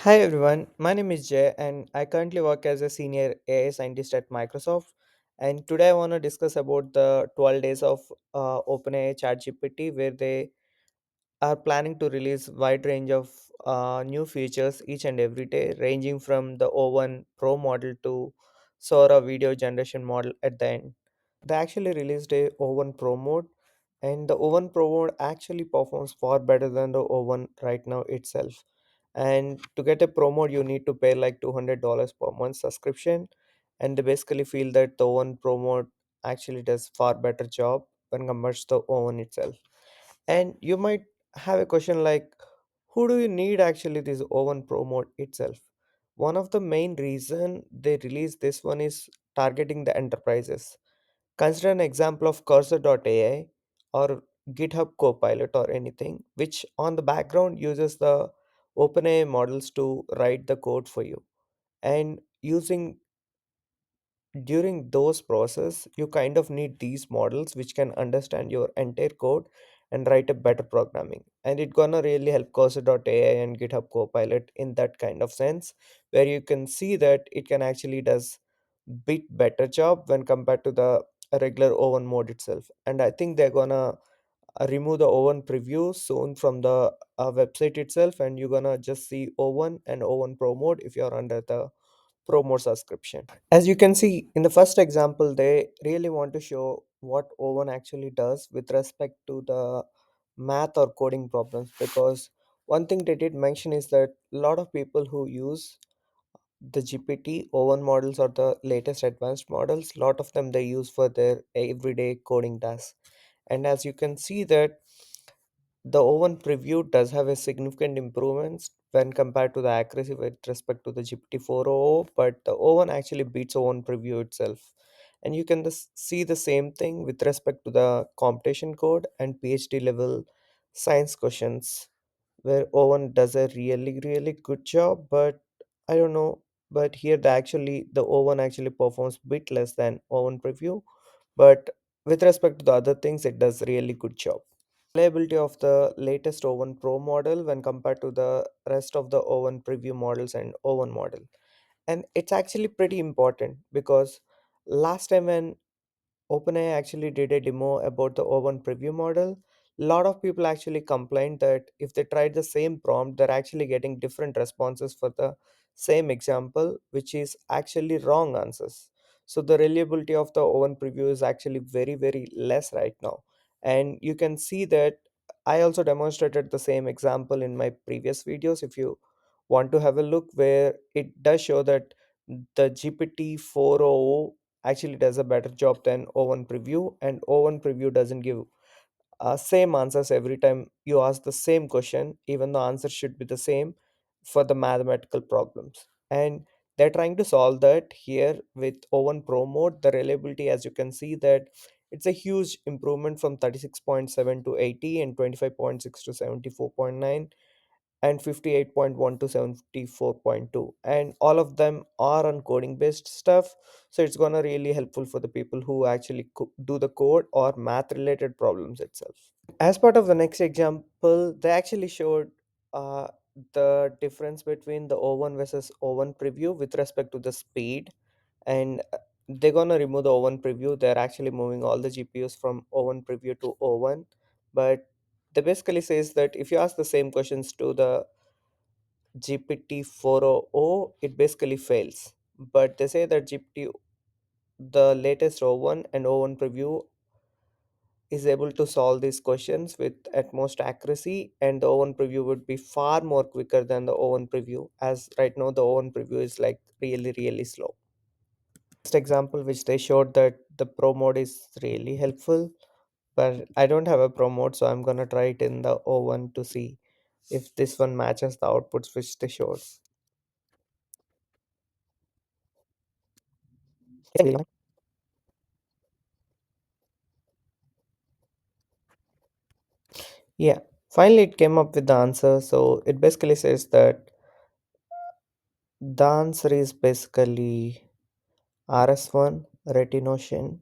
Hi everyone, my name is Jay and I currently work as a senior AI scientist at Microsoft. And today I want to discuss about the 12 days of OpenAI ChatGPT where they are planning to release wide range of new features each and every day, ranging from the O1 Pro model to Sora video generation model at the end. They actually released a O1 Pro mode, and the O1 Pro mode actually performs far better than the O1 right now itself. And to get a Pro mode, you need to pay like $200 per month subscription, and they basically feel that the O1 Pro mode actually does far better job when compared to the O1 itself. And you might have a question like, who do you need actually this O1 Pro mode itself? One of the main reason they released this one is targeting the enterprises. Consider an example of cursor.ai or GitHub Copilot or anything, which on the background uses the OpenAI models to write the code for you. And using during those process, you kind of need these models which can understand your entire code and write a better programming. And it gonna really help cursor.ai and GitHub Copilot in that kind of sense, where you can see that it can actually does bit better job when compared to the regular O1 mode itself. And I think they're gonna remove the O1 preview soon from the website itself, and you're gonna just see O1 and O1 Pro mode if you're under the Pro mode subscription. As you can see in the first example, they really want to show what O1 actually does with respect to the math or coding problems, because one thing they did mention is that a lot of people who use the GPT O1 models or the latest advanced models, lot of them they use for their everyday coding tasks. And as you can see that the O1 preview does have a significant improvements when compared to the accuracy with respect to the GPT-4o, but the O1 actually beats O1 preview itself. And you can see the same thing with respect to the computation code and PhD level science questions, where O1 does a really good job, but I don't know. But here the O1 actually performs bit less than O1 preview, but with respect to the other things, it does really good job. Reliability of the latest O1 Pro model when compared to the rest of the O1 preview models and O1 model. And it's actually pretty important because last time when OpenAI actually did a demo about the O1 preview model, a lot of people actually complained that if they tried the same prompt, they're actually getting different responses for the same example, which is actually wrong answers. So the reliability of the O1 preview is actually very less right now. And you can see that I also demonstrated the same example in my previous videos. If you want to have a look, where it does show that the GPT-4o actually does a better job than O1 preview, and O1 preview doesn't give same answers every time you ask the same question, even the answer should be the same for the mathematical problems. And they're trying to solve that here with O1 Pro mode. The reliability, as you can see, that it's a huge improvement from 36.7 to 80 and 25.6 to 74.9 and 58.1 to 74.2, and all of them are on coding based stuff. So it's gonna really helpful for the people who actually do the code or math related problems itself. As part of the next example, they actually showed uh, the difference between the O1 versus O1 preview with respect to the speed. And they're gonna remove the O1 preview. They're actually moving all the GPUs from O1 preview to O1. But they basically says that if you ask the same questions to the GPT-4o, it basically fails. But they say that GPT, the latest O1 and O1 preview, is able to solve these questions with utmost accuracy, and the O1 preview would be far more quicker than the O1 preview, as right now the O1 preview is like really slow. Next example which they showed that the Pro mode is really helpful, but I don't have a Pro mode, so I'm gonna try it in the O1 to see if this one matches the outputs which they showed. Yeah, finally it came up with the answer. So it basically says that the answer is basically RS1 retination.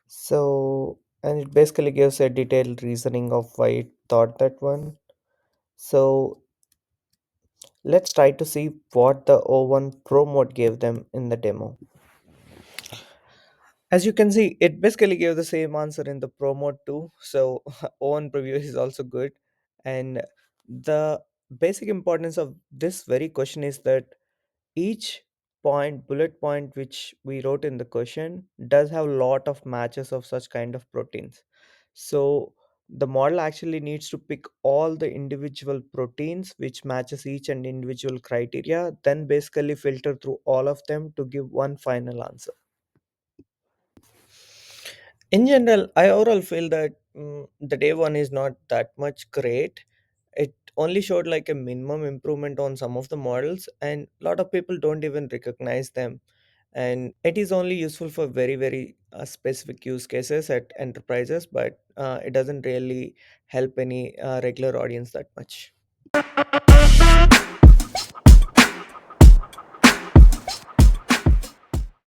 So, and it basically gives a detailed reasoning of why it thought that one. So Let's try to see what the O1 Pro mode gave them in the demo. As you can see, it basically gave the same answer in the Pro mode too. So O1 preview is also good. And the basic importance of this very question is that each bullet point which we wrote in the question does have a lot of matches of such kind of proteins. So the model actually needs to pick all the individual proteins which matches each and individual criteria, then basically filter through all of them to give one final answer. In general, I overall feel that the day one is not that much great. It only showed like a minimum improvement on some of the models, and a lot of people don't even recognize them. And it is only useful for very specific use cases at enterprises, but it doesn't really help any regular audience that much.